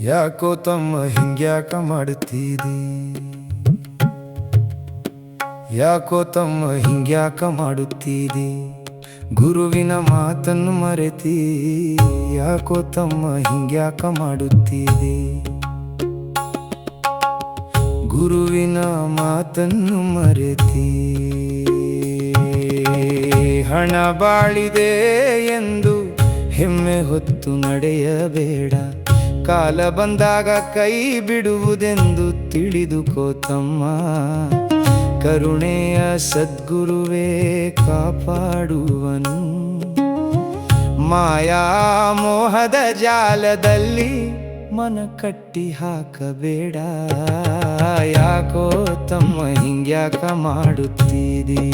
ಯಾಕೋ ತಮ್ಮ ಹಿಂಗ್ಯಾಕ ಮಾಡುತ್ತೀರಿ? ಯಾಕೋ ತಮ್ಮ ಹಿಂಗ್ಯಾಕ ಮಾಡುತ್ತೀರಿ? ಗುರುವಿನ ಮಾತನ್ನು ಮರೆತಿ ಯಾಕೋ ತಮ್ಮ ಹಿಂಗ್ಯಾಕ ಮಾಡುತ್ತೀರಿ? ಗುರುವಿನ ಮಾತನ್ನು ಮರೆತಿ ಹಣ ಬಾಳಿದೆ ಎಂದು ಹೆಮ್ಮೆ ಹೊತ್ತು ನಡೆಯಬೇಡ. ಕಾಲ ಬಂದಾಗ ಕೈ ಬಿಡುವುದೆಂದು ತಿಳಿದುಕೋ ತಮ್ಮ. ಕರುಣೆಯ ಸದ್ಗುರುವೇ ಕಾಪಾಡುವನು. ಮಾಯಾ ಮೋಹದ ಜಾಲದಲ್ಲಿ ಮನ ಕಟ್ಟಿ ಹಾಕಬೇಡ. ಯಾಕೋ ತಮ್ಮ ಹಿಂಗ್ಯಾಕ ಮಾಡುತ್ತೀರಿ?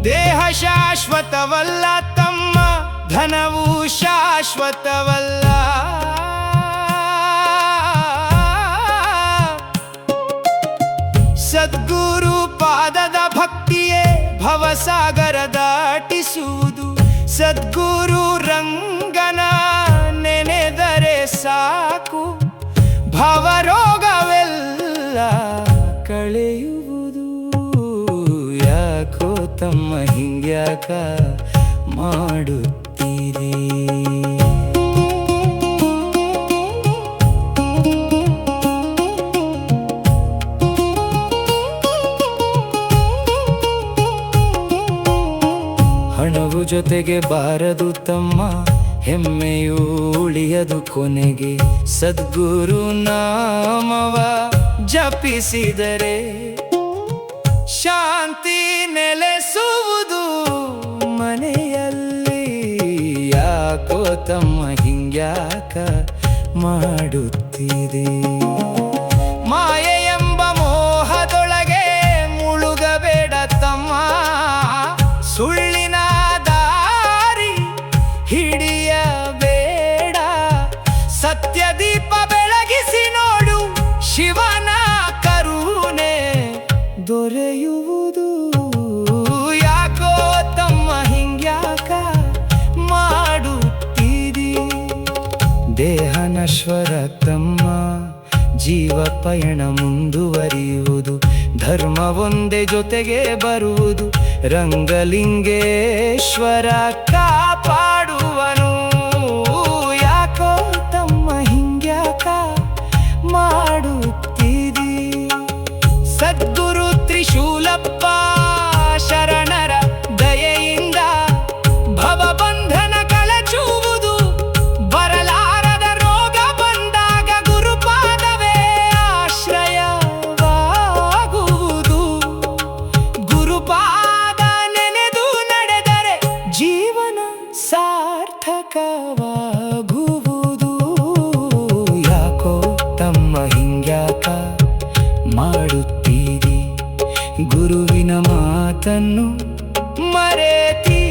ದೇಹ ಶಾಶ್ವತವಲ್ಲ ತಮ್ಮ, ಧನವು ಶಾಶ್ವತವಲ್ಲ. ಸದ್ಗುರು ಪಾದದ ಭಕ್ತಿಯೇ ಭವಸಾಗರ ದಾಟಿಸುವುದು. ಸದ್ಗುರು ರಂಗನ ನೆನೆದರೆ ಸಾಕು, ಭವರೋಗವೆಲ್ಲ ಕಳೆಯುವುದು. ಯಾಕೋ ತಮ್ಮ ಹಿಂಗ್ಯಾಕ ಮಾಡುತ್ತೀರಿ? ಹಣವು ಜೊತೆಗೆ ಬಾರದು ತಮ್ಮ, ಹೆಮ್ಮೆಯು ಉಳಿಯದು ಕೊನೆಗೆ. ಸದ್ಗುರು ನಾಮವ ಜಪಿಸಿದರೆ ಶಾಂತಿ ನೆಲೆಸುವುದು ಮನೆಯಲ್ಲಿ. ಯಾಕೋ ತಮ್ಮ ಹಿಂಗ್ಯಾಕ ಮಾಡುತ್ತೀರಿ? ಮಾಯೆ ಎಂಬ ಮೋಹದೊಳಗೆ ಮುಳುಗಬೇಡ ತಮ್ಮ. ಸುಳ್ಳಿನ ದಾರಿ ಹಿಡಿಯಬೇಡ. ಸತ್ಯ ದೀಪ ಬೆಳಗಿಸಿ ನೋಡು, ಶಿವನ ಕರುಣೆ ದೊರೆಯುವುದು. ಯಾಕೋ ತಮ್ಮ ಹಿಂಗ್ಯಾಕ ಮಾಡುತ್ತೀರಿ? ದೇಹ ನಶ್ವರ ತಮ್ಮ, ಜೀವ ಪಯಣ ಮುಂದುವರಿಯುವುದು. ಧರ್ಮ ಒಂದೇ ಜೊತೆಗೆ ಬರುವುದು. ರಂಗಲಿಂಗೇಶ್ವರ ಕಾಪಾಡುವನು. ಯಾಕೋ ತಮ್ಮ ಹಿಂಗ್ಯಾಕ ಮಾಡುತ್ತೀರಿ? ಸದ್ಗುರು ತ್ರಿಶೂಲಪ್ಪ ಶರಣರ ದಯೆಯಿಂದ ಭವಬಂಧನ ಕಳಚುವುದು. ಬರಲಾರದ ರೋಗ ಬಂದಾಗ ಗುರುಪಾದವೇ ಆಶ್ರಯವಾಗುವುದು. ಗುರುಪಾದ ನೆನೆದು ನಡೆದರೆ ಜೀವನ ಸಾರ್ಥಕವಾಗುವುದು. ಯಾಕೋ ತಮ್ಮ ಹಿಂಗ್ಯಾಕ ಮಾಡುತ್ತೀರಿ? ಗುರುವಿನ ಮಾತನ್ನು ಮರೆತಿ.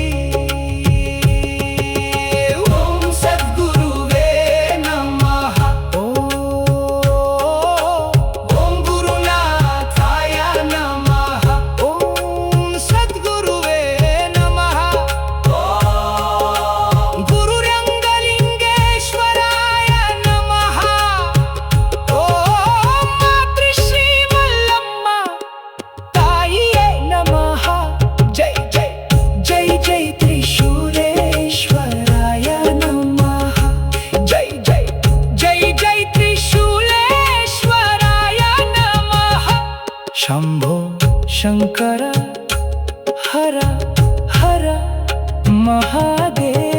ಓಂ ಸದ್ಗುರುವೇ ನಮಃ. ಓಂ ಗುರುನಾಥಾಯ ನಮಃ. ಓಂ ಸದ್ಗುರುವೇ ನಮಃ. ಗುರು ರಂಗಲಿಂಗೇಶ್ವರಾಯ ನಮಃ. ಓಂ ಮಾತೃಶ್ರೀ ಮಲ್ಲಮ್ಮ ತಾಯಿಯೇ ನಮಃ. ಜೈ ಜೈ ಜೈ ಜೈ ತ್ರಿಶೂಲೇಶ್ವರಾಯ ನಮಃ. ಜೈ ಜೈ ಜೈ ಜೈ ತ್ರಿಶೂಲೇಶ್ವರಾಯ ನಮಃ. ಶಂಭೋ ಶಂಕರ ಹರ ಹರ ಮಹಾದೇವ.